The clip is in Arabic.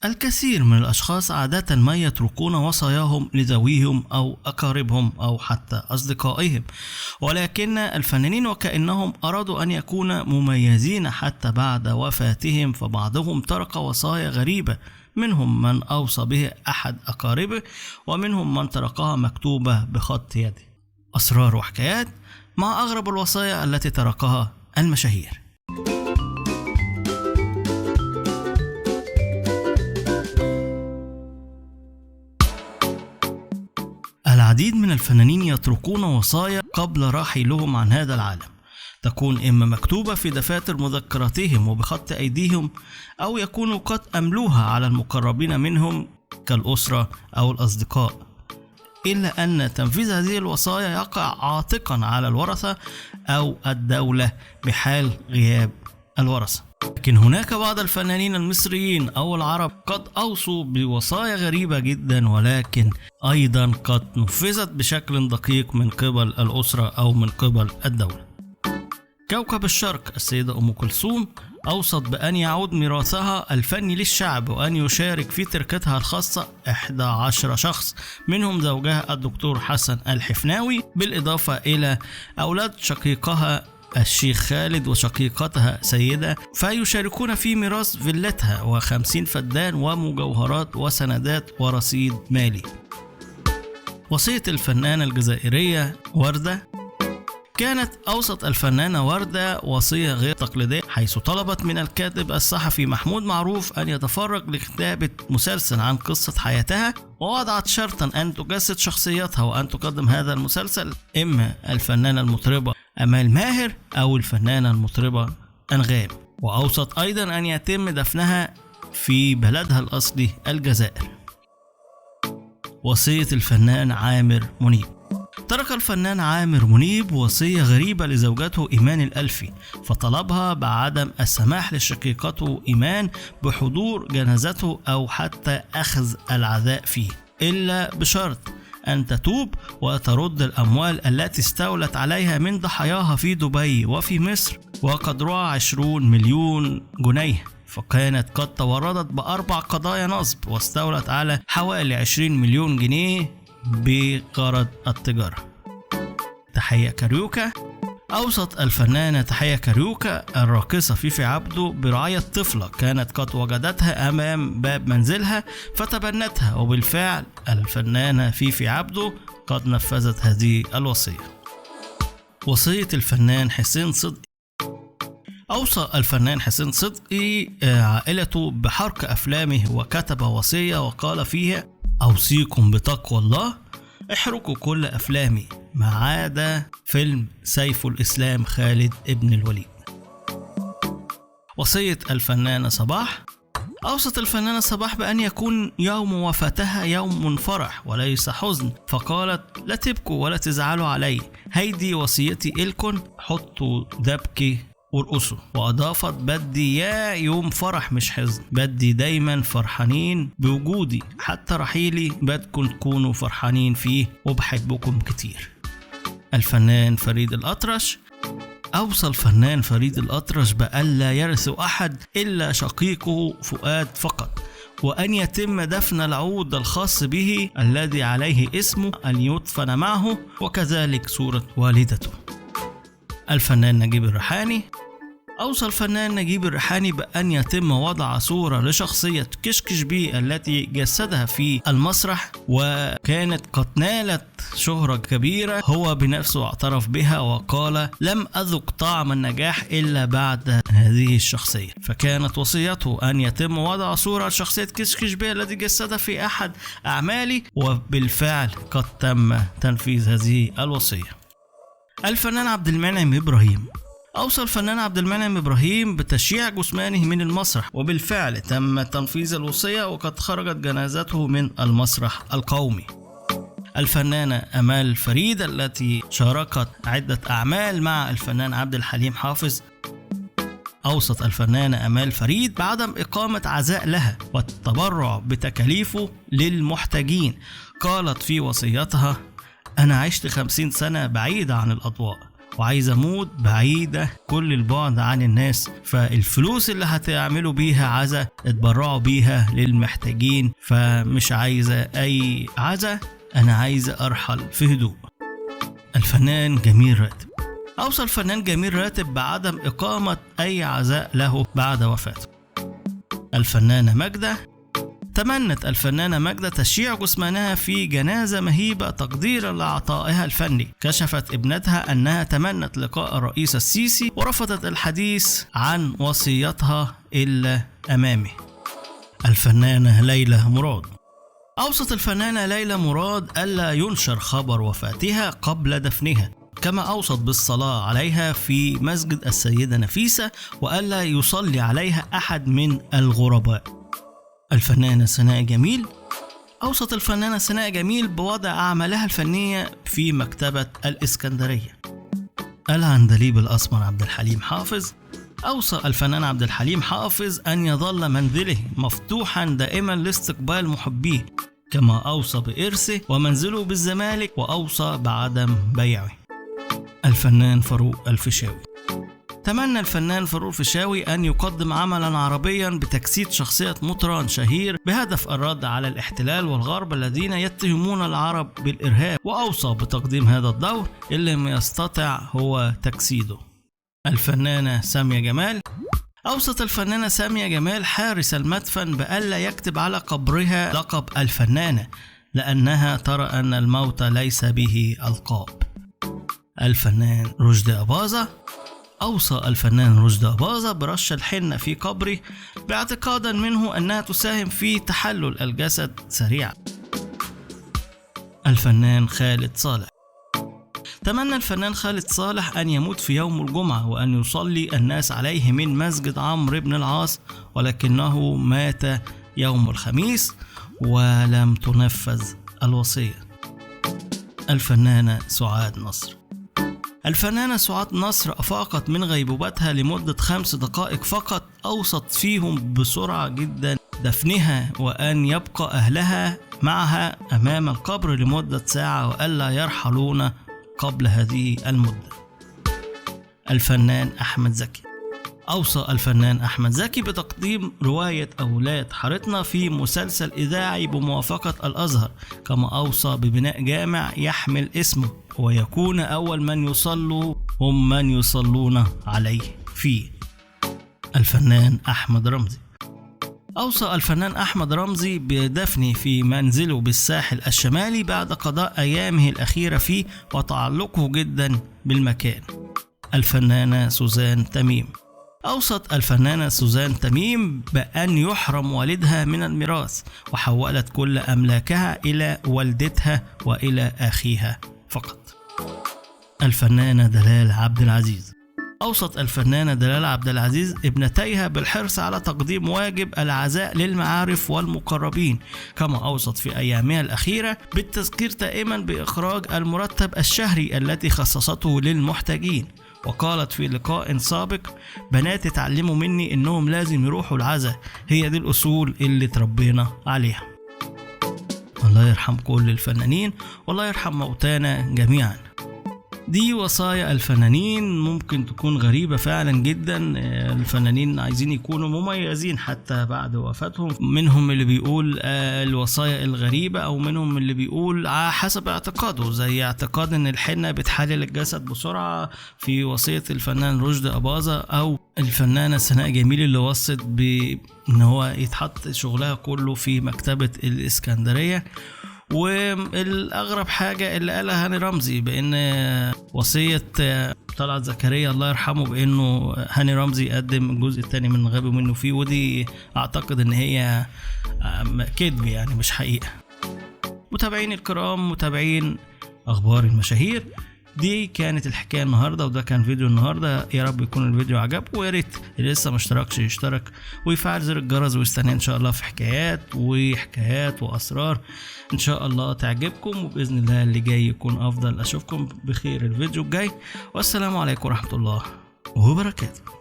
الكثير من الأشخاص عادة ما يتركون وصاياهم لذويهم أو أقاربهم أو حتى أصدقائهم، ولكن الفنانين وكأنهم أرادوا أن يكونوا مميزين حتى بعد وفاتهم، فبعضهم ترك وصايا غريبة، منهم من أوصى به أحد أقاربه، ومنهم من تركها مكتوبة بخط يده. أسرار وحكايات مع أغرب الوصايا التي تركها المشاهير. العديد من الفنانين يتركون وصايا قبل رحيلهم عن هذا العالم، تكون إما مكتوبة في دفاتر مذكراتهم وبخط أيديهم، أو يكونوا قد أملوها على المقربين منهم كالأسرة أو الأصدقاء، إلا أن تنفيذ هذه الوصايا يقع عاتقا على الورثة أو الدولة بحال غياب الورثة. لكن هناك بعض الفنانين المصريين أو العرب قد أوصوا بوصايا غريبة جدا، ولكن أيضا قد نفذت بشكل دقيق من قبل الأسرة أو من قبل الدولة. كوكب الشرق السيدة أم كلثوم أوصت بأن يعود ميراثها الفني للشعب، وأن يشارك في تركتها الخاصة 11 شخص، منهم زوجها الدكتور حسن الحفناوي، بالإضافة إلى أولاد شقيقها الشيخ خالد وشقيقتها سيدة، فيشاركون في ميراث فيلتها و50 فدان ومجوهرات وسندات ورصيد مالي. وصية الفنانة الجزائرية وردة. كانت أوسط الفنانة وردة وصية غير تقليدية، حيث طلبت من الكاتب الصحفي محمود معروف أن يتفرغ لكتابة مسلسل عن قصة حياتها، ووضعت شرطا أن تجسد شخصيتها وأن تقدم هذا المسلسل إما الفنانة المطربة أمال ماهر أو الفنانة المطربة أنغام، وأوصت أيضا أن يتم دفنها في بلدها الأصلي الجزائر. وصية الفنان عامر منيب. ترك الفنان عامر منيب وصية غريبة لزوجته إيمان الألفي، فطلبها بعدم السماح لشقيقته إيمان بحضور جنازته أو حتى أخذ العزاء فيه، إلا بشرط أن تتوب وترد الأموال التي استولت عليها من ضحاياها في دبي وفي مصر، وقدرها 20 مليون جنيه، فكانت قد تورطت ب4 قضايا نصب واستولت على حوالي 20 مليون جنيه بغرض التجارة. تحية كاريوكا. أوصت الفنانة تحية كاريوكا الراقصة فيفي عبده برعاية طفلة كانت قد وجدتها أمام باب منزلها فتبنتها، وبالفعل الفنانة فيفي عبده قد نفذت هذه الوصية. وصية الفنان حسين صدقي. أوصى الفنان حسين صدقي عائلته بحرق أفلامه، وكتب وصية وقال فيها: أوصيكم بتقوى الله، احرقوا كل أفلامي ما عدا فيلم سيف الإسلام خالد ابن الوليد. وصية الفنانة صباح. أوصت الفنانة صباح بأن يكون يوم وفاتها يوم فرح وليس حزن، فقالت: لا تبكوا ولا تزعلوا علي، هيدي وصيتي إلكن، حطوا دبكي ورقصوا. وأضافت: بدي يا يوم فرح مش حزن، بدي دايما فرحانين بوجودي، حتى رحيلي بدكم تكونوا فرحانين فيه، وبحبكم كتير. الفنان فريد الأطرش. أوصى الفنان فريد الأطرش بألا يرث أحد إلا شقيقه فؤاد فقط، وأن يتم دفن العود الخاص به الذي عليه اسمه أن يدفن معه، وكذلك صورة والدته. الفنان نجيب الريحاني. أوصى الفنان نجيب الريحاني بأن يتم وضع صورة لشخصية كشكش بي التي جسدها في المسرح، وكانت قد نالت شهرة كبيرة، هو بنفسه اعترف بها وقال: لم أذق طعم النجاح إلا بعد هذه الشخصية. فكانت وصيته أن يتم وضع صورة لشخصية كشكش بي التي جسدها في أحد أعمالي، وبالفعل قد تم تنفيذ هذه الوصية. الفنان عبد المنعم إبراهيم. أوصى الفنان عبد المنعم إبراهيم بتشييع جثمانه من المسرح، وبالفعل تم تنفيذ الوصية، وقد خرجت جنازته من المسرح القومي. الفنانة أمال فريد التي شاركت عدة أعمال مع الفنان عبد الحليم حافظ. أوصت الفنانة أمال فريد بعدم إقامة عزاء لها والتبرع بتكاليفه للمحتاجين. قالت في وصيتها: أنا عشت 50 سنة بعيدة عن الأضواء، وعايز اموت بعيدة كل البعد عن الناس، فالفلوس اللي هتعملوا بيها عزا اتبرعوا بيها للمحتاجين، فمش عايزة اي عزا، انا عايزة ارحل في هدوء. الفنان جميل راتب. اوصى الفنان جميل راتب بعدم اقامة اي عزاء له بعد وفاته. الفنانة ماجدة. تمنت الفنانة ماجدة تشييع جثمانها في جنازة مهيبة تقديرا لعطائها الفني. كشفت ابنتها أنها تمنت لقاء الرئيس السيسي ورفضت الحديث عن وصيتها إلا أمامه. الفنانة ليلى مراد. أوصت الفنانة ليلى مراد ألا ينشر خبر وفاتها قبل دفنها، كما أوصت بالصلاة عليها في مسجد السيدة نفيسة، وألا يصلي عليها أحد من الغرباء. الفنانة سناء جميل. أوصت الفنانة سناء جميل بوضع أعمالها الفنية في مكتبة الإسكندرية. العندليب الأسمر عبد الحليم حافظ. أوصى الفنان عبد الحليم حافظ أن يظل منزله مفتوحا دائما لاستقبال محبيه، كما أوصى بإرثه ومنزله بالزمالك، وأوصى بعدم بيعه. الفنان فاروق الفيشاوي. تمنى الفنان فاروق الفيشاوي أن يقدم عملا عربيا بتجسيد شخصية مطران شهير بهدف الرد على الاحتلال والغرب الذين يتهمون العرب بالإرهاب، وأوصى بتقديم هذا الدور اللي ما يستطيع هو تجسيده. الفنانة سامية جمال. أوصت الفنانة سامية جمال حارس المدفن بألا يكتب على قبرها لقب الفنانة، لأنها ترى أن الموت ليس به ألقاب. الفنان رشدي أباظة. أوصى الفنان رشدي أباظة برش الحنة في قبره باعتقادا منه أنها تساهم في تحلل الجسد سريعا. الفنان خالد صالح. تمنى الفنان خالد صالح أن يموت في يوم الجمعة وأن يصلي الناس عليه من مسجد عمرو بن العاص، ولكنه مات يوم الخميس ولم تنفذ الوصية. الفنانة سعاد نصر. الفنانة سعاد نصر أفاقت من غيبوبتها لمدة 5 دقائق فقط، أوصت فيهم بسرعة جدا دفنها وأن يبقى أهلها معها أمام القبر لمدة ساعة وألا يرحلون قبل هذه المدة. الفنان أحمد زكي. أوصى الفنان أحمد زكي بتقديم رواية أولاد حارتنا في مسلسل إذاعي بموافقة الأزهر، كما أوصى ببناء جامع يحمل اسمه ويكون أول من يصلوا هم من يصلون عليه فيه. الفنان أحمد رمزي. أوصى الفنان أحمد رمزي بدفنه في منزله بالساحل الشمالي بعد قضاء أيامه الأخيرة فيه وتعلقه جدا بالمكان. الفنانة سوزان تميم. أوصت الفنانة سوزان تميم بأن يحرم والدها من الميراث، وحولت كل أملاكها إلى والدتها وإلى أخيها فقط. الفنانة دلال عبد العزيز. أوصت الفنانة دلال عبد العزيز ابنتيها بالحرص على تقديم واجب العزاء للمعارف والمقربين، كما أوصت في أيامها الأخيرة بالتذكير دائما بإخراج المرتب الشهري التي خصصته للمحتاجين. وقالت في لقاء سابق: بنات اتعلموا مني إنهم لازم يروحوا العزاء، هي دي الأصول اللي تربينا عليها. الله يرحم كل الفنانين والله يرحم موتانا جميعا. دي وصايا الفنانين ممكن تكون غريبة فعلا جدا. الفنانين عايزين يكونوا مميزين حتى بعد وفاتهم، منهم اللي بيقول الوصايا الغريبة، او منهم اللي بيقول حسب اعتقاده، زي اعتقاد ان الحنة بتحلل الجسد بسرعة في وصية الفنان رشدي أباظة، او الفنانة سناء جميل اللي وصت بان هو يتحط شغلها كله في مكتبة الإسكندرية. والأغرب حاجة اللي قالها هاني رمزي بأن وصية طلعت زكريا الله يرحمه بأنه هاني رمزي يقدم الجزء الثاني من غبي منه فيه، ودي أعتقد أن هي كذب يعني مش حقيقة. متابعين الكرام، متابعين أخبار المشاهير، دي كانت الحكاية النهاردة وده كان فيديو النهاردة. يا رب يكون الفيديو عجبكم، ويا ريت اللي لسه ما اشتركش يشترك ويفعل زر الجرس ويستنى ان شاء الله في حكايات واسرار ان شاء الله تعجبكم، وباذن الله اللي جاي يكون افضل. اشوفكم بخير الفيديو الجاي، والسلام عليكم ورحمة الله وبركاته.